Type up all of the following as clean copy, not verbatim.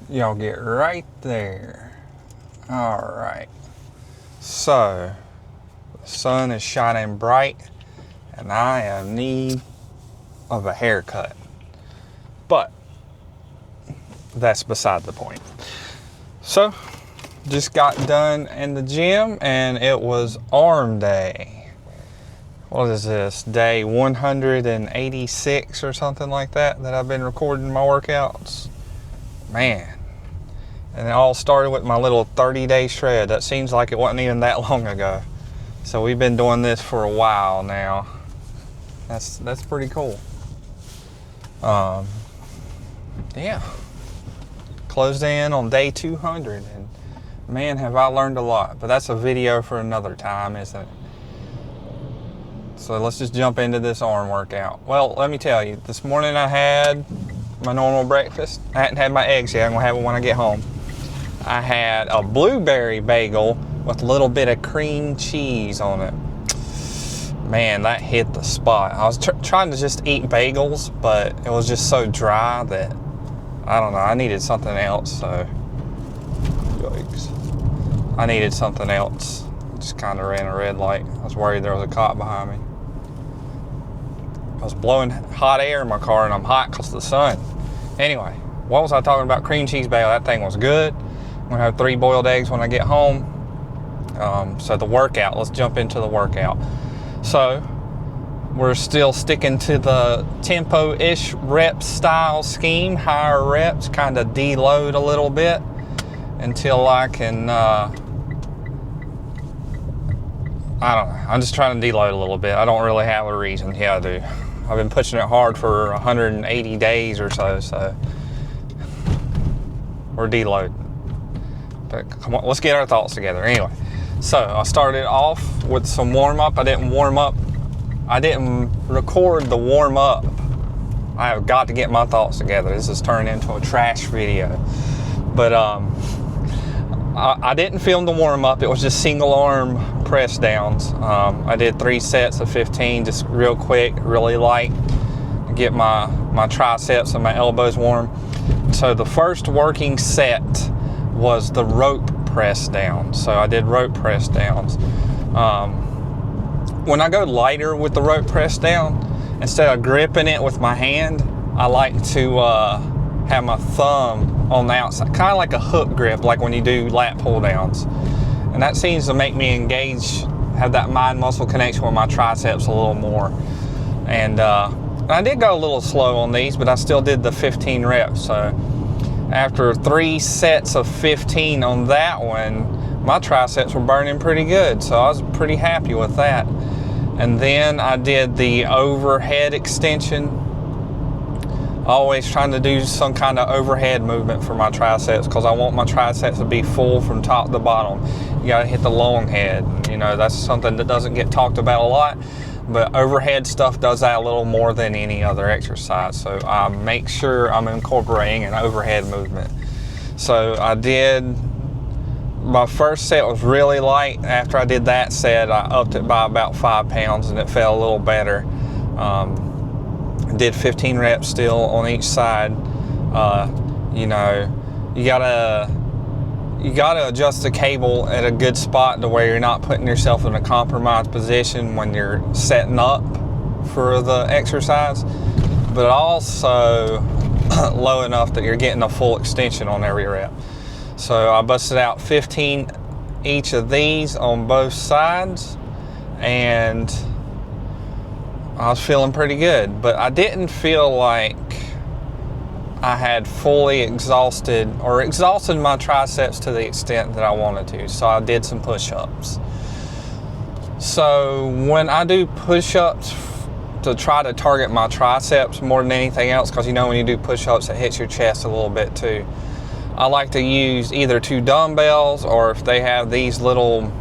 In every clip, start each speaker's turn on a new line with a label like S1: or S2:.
S1: Y'all get right there. All right. So, the sun is shining bright, and I am in need of a haircut. But that's beside the point. So, just got done in the gym, and it was arm day. What is this? Day 186 or something like that I've been recording my workouts. Man. And it all started with my little 30-day shred. That seems like it wasn't even that long ago. So we've been doing this for a while now. That's pretty cool. Yeah. Closed in on day 200, and man, have I learned a lot. But that's a video for another time, isn't it? So let's just jump into this arm workout. Well, let me tell you, this morning I had my normal breakfast. I hadn't had my eggs yet. I'm gonna have them when I get home. I had a blueberry bagel with a little bit of cream cheese on it. Man, that hit the spot. I was trying to just eat bagels, but it was just so dry that, I don't know, I needed something else, so, yikes. I needed something else. Just kind of ran a red light. I was worried there was a cop behind me. I was blowing hot air in my car, and I'm hot because of the sun. Anyway, what was I talking about? Cream cheese bagel. That thing was good. I'm gonna have 3 boiled eggs when I get home. So the workout, let's jump into the workout. So we're still sticking to the tempo-ish rep style scheme, higher reps, kind of deload a little bit until I can, I don't know, I'm just trying to deload a little bit. I don't really have a reason. Yeah, I do. I've been pushing it hard for 180 days or so we're deloading. But come on, let's get our thoughts together. Anyway, so I started off with some warm-up. I didn't record the warm-up. I have got to get my thoughts together. This is turning into a trash video. But I didn't film the warm-up. It was just single arm press downs. I did 3 sets of 15, just real quick, really light, to get my triceps and my elbows warm. So the first working set was the rope press down. So I did rope press downs. When I go lighter with the rope press down, instead of gripping it with my hand, I like to have my thumb on the outside, kind of like a hook grip, like when you do lat pull downs. And that seems to make me engage, have that mind muscle connection with my triceps a little more. And I did go a little slow on these, but I still did the 15 reps. So after 3 sets of 15 on that one, my triceps were burning pretty good. So I was pretty happy with that. And then I did the overhead extension. Always trying to do some kind of overhead movement for my triceps, because I want my triceps to be full from top to bottom. You gotta hit the long head. You know, that's something that doesn't get talked about a lot, but overhead stuff does that a little more than any other exercise. So I make sure I'm incorporating an overhead movement. So I did, my first set was really light. After I did that set, I upped it by about 5 pounds, and it felt a little better. Did 15 reps still on each side. You know, you gotta adjust the cable at a good spot to where you're not putting yourself in a compromised position when you're setting up for the exercise, but also low enough that you're getting a full extension on every rep. So I busted out 15 each of these on both sides, and I was feeling pretty good, but I didn't feel like I had fully exhausted my triceps to the extent that I wanted to. So I did some push-ups. So when I do push-ups to try to target my triceps more than anything else, because you know when you do push-ups it hits your chest a little bit too, I like to use either 2 dumbbells, or if they have these little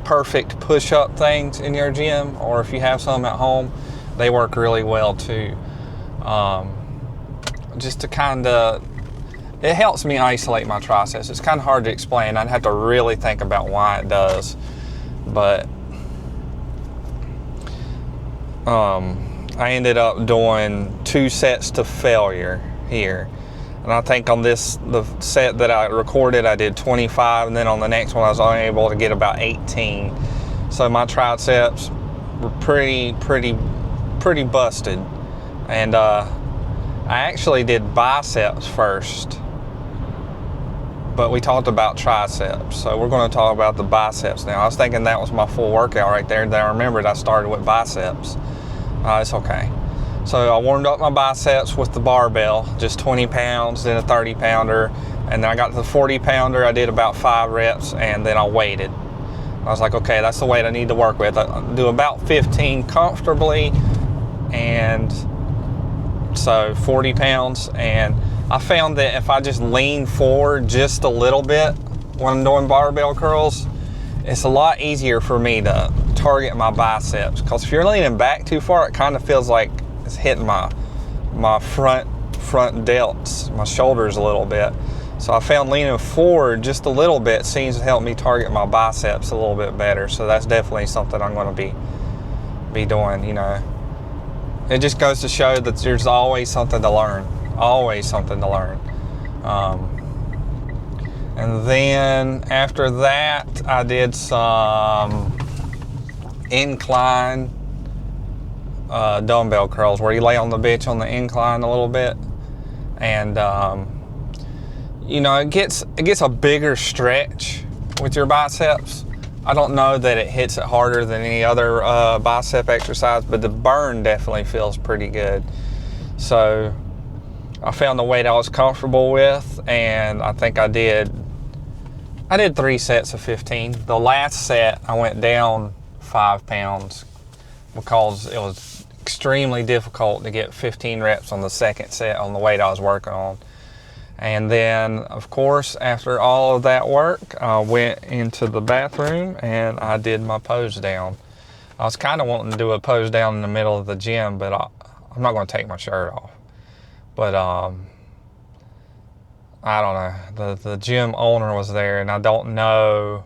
S1: perfect push-up things in your gym, or if you have some at home, they work really well too. Just to kind of, it helps me isolate my triceps. It's kind of hard to explain. I'd have to really think about why it does. But I ended up doing 2 sets to failure here. And And I think on the set that I recorded, I did 25, and then on the next one I was only able to get about 18. So my triceps were pretty busted. And I actually did biceps first, but we talked about triceps, so we're going to talk about the biceps now. I was thinking that was my full workout right there. Then I remembered I started with biceps. It's okay. So I warmed up my biceps with the barbell, just 20 pounds, then a 30 pounder, and then I got to the 40 pounder. I did about 5 reps, and then I weighted. I was like, okay, that's the weight I need to work with. I do about 15 comfortably, and so 40 pounds. And I found that if I just lean forward just a little bit when I'm doing barbell curls, it's a lot easier for me to target my biceps, because if you're leaning back too far, it kind of feels like it's hitting my front delts, my shoulders a little bit. So I found leaning forward just a little bit seems to help me target my biceps a little bit better. So that's definitely something I'm going to be doing. You know, it just goes to show that there's always something to learn. Always something to learn. And then after that, I did some incline dumbbell curls, where you lay on the bench on the incline a little bit, and you know, it gets a bigger stretch with your biceps. I don't know that it hits it harder than any other bicep exercise, but the burn definitely feels pretty good. So I found the weight I was comfortable with, and I think I did 3 sets of 15. The last set I went down 5 pounds because it was extremely difficult to get 15 reps on the second set on the weight I was working on. And then, of course, after all of that work, I went into the bathroom and I did my pose down. I was kind of wanting to do a pose down in the middle of the gym, but I'm not going to take my shirt off. But I don't know. The gym owner was there, and I don't know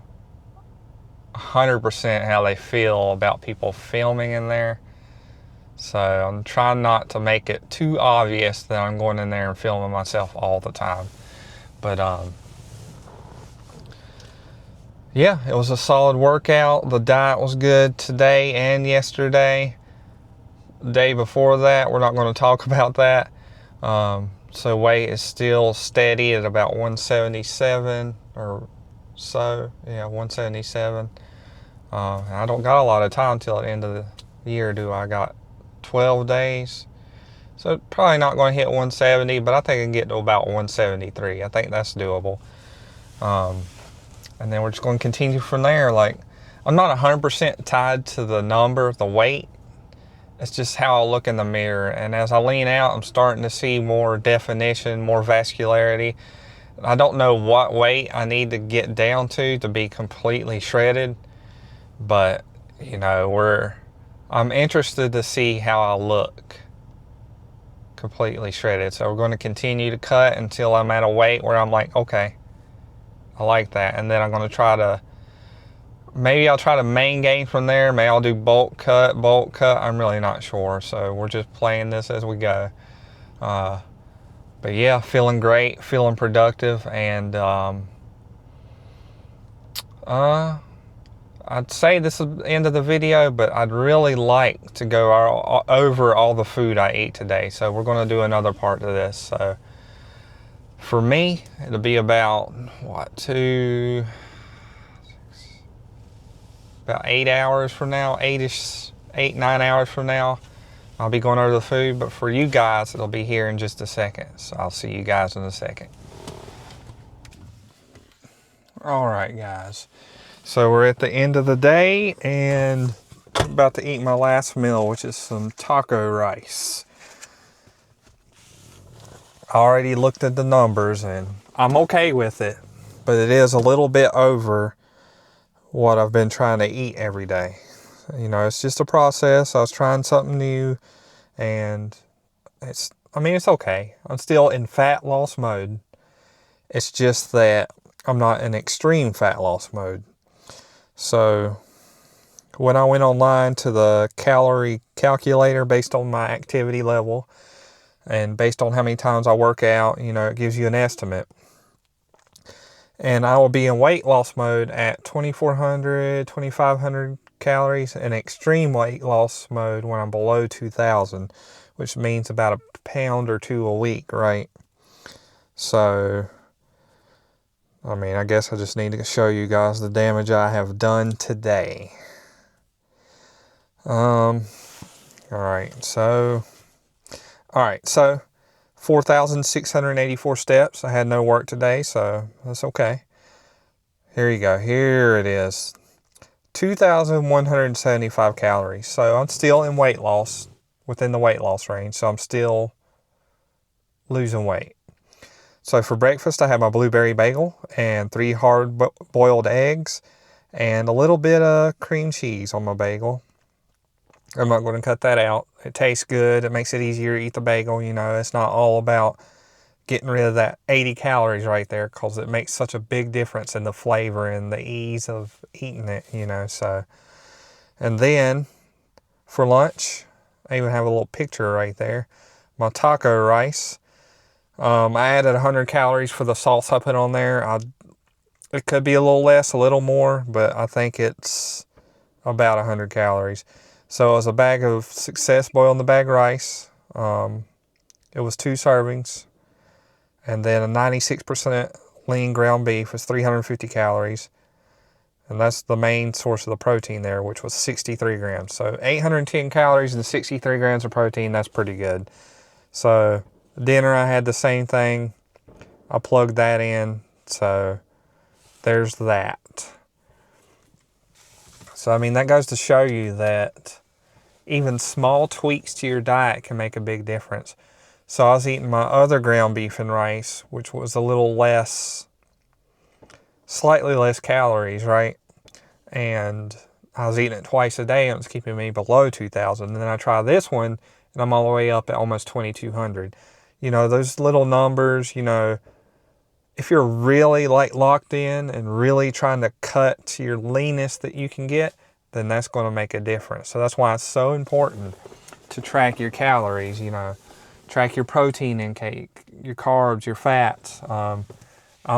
S1: 100% how they feel about people filming in there. So I'm trying not to make it too obvious that I'm going in there and filming myself all the time. But yeah, it was a solid workout. The diet was good today and yesterday. The day before that, we're not going to talk about that. So weight is still steady at about 177 or so. Yeah, 177. I don't got a lot of time till the end of the year, do I? Got 12 days. So probably not going to hit 170, but I think I can get to about 173. I think that's doable. And then we're just going to continue from there. Like, I'm not 100% tied to the number, the weight. It's just how I look in the mirror. And as I lean out, I'm starting to see more definition, more vascularity. I don't know what weight I need to get down to be completely shredded. But, you know, I'm interested to see how I look completely shredded. So we're going to continue to cut until I'm at a weight where I'm like, okay, I like that. And then I'm going to maybe I'll try to main gain from there. Maybe I'll do bulk cut. I'm really not sure. So we're just playing this as we go. But yeah, feeling great, feeling productive. And I'd say this is the end of the video, but I'd really like to go over all the food I ate today. So we're going to do another part to this. So for me, it'll be about, about 8 hours from now, 9 hours from now, I'll be going over the food. But for you guys, it'll be here in just a second. So I'll see you guys in a second. All right, guys. So we're at the end of the day, and I'm about to eat my last meal, which is some taco rice. I already looked at the numbers, and I'm okay with it, but it is a little bit over what I've been trying to eat every day. You know, it's just a process. I was trying something new, and it's okay. I'm still in fat loss mode. It's just that I'm not in extreme fat loss mode. So when I went online to the calorie calculator based on my activity level, And based on how many times I work out, you know, it gives you an estimate. And I will be in weight loss mode at 2,400, 2,500 calories, and extreme weight loss mode when I'm below 2,000, which means about a pound or two a week, right? So, I mean, I guess I just need to show you guys the damage I have done today. Alright, so 4,684 steps. I had no work today, so that's okay. Here you go. Here it is. 2,175 calories. So I'm still in weight loss, within the weight loss range. So I'm still losing weight. So for breakfast, I had my blueberry bagel and 3 hard boiled eggs and a little bit of cream cheese on my bagel. I'm not going to cut that out. It tastes good. It makes it easier to eat the bagel. You know, it's not all about getting rid of that 80 calories right there, because it makes such a big difference in the flavor and the ease of eating it, you know. So, and then for lunch, I even have a little picture right there. My taco rice. I added 100 calories for the sauce I put on there. It could be a little less, a little more, but I think it's about 100 calories. So it was a bag of Success boiled in the bag rice. It was 2 servings. And then a 96% lean ground beef was 350 calories. And that's the main source of the protein there, which was 63 grams. So 810 calories and 63 grams of protein, that's pretty good. So dinner, I had the same thing. I plugged that in. So there's that. So, I mean, that goes to show you that even small tweaks to your diet can make a big difference. So I was eating my other ground beef and rice, which was a little less, slightly less calories, right? And I was eating it twice a day, and it was keeping me below 2,000. And then I tried this one, and I'm all the way up at almost 2,200. You know, those little numbers, you know, if you're really like locked in and really trying to cut to your leanest that you can get, then that's going to make a difference. So that's why it's so important to track your calories, you know, track your protein intake, your carbs, your fats. I'm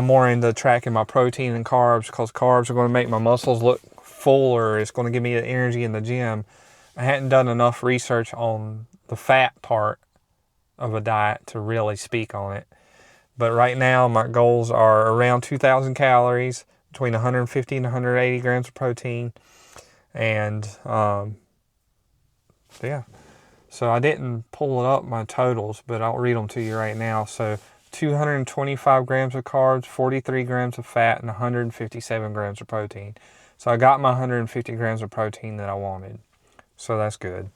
S1: more into tracking my protein and carbs, because carbs are going to make my muscles look fuller. It's going to give me the energy in the gym. I hadn't done enough research on the fat part of a diet to really speak on it. But right now, my goals are around 2,000 calories, between 150 and 180 grams of protein. And, yeah. So I didn't pull it up, my totals, but I'll read them to you right now. So 225 grams of carbs, 43 grams of fat, and 157 grams of protein. So I got my 150 grams of protein that I wanted. So that's good.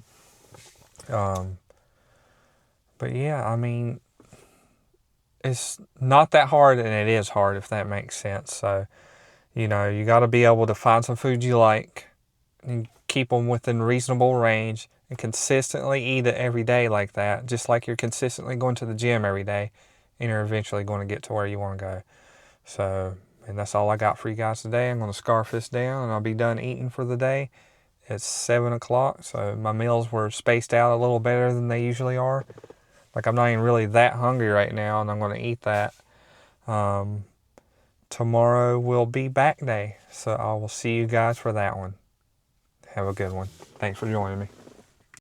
S1: But yeah, I mean, it's not that hard, and it is hard, if that makes sense. So, you know, you got to be able to find some food you like and keep them within reasonable range and consistently eat it every day like that, just like you're consistently going to the gym every day, and you're eventually going to get to where you want to go. So, and that's all I got for you guys today. I'm going to scarf this down, and I'll be done eating for the day. It's 7 o'clock, so my meals were spaced out a little better than they usually are. Like, I'm not even really that hungry right now, and I'm going to eat that. Tomorrow will be back day, so I will see you guys for that one. Have a good one. Thanks for joining me.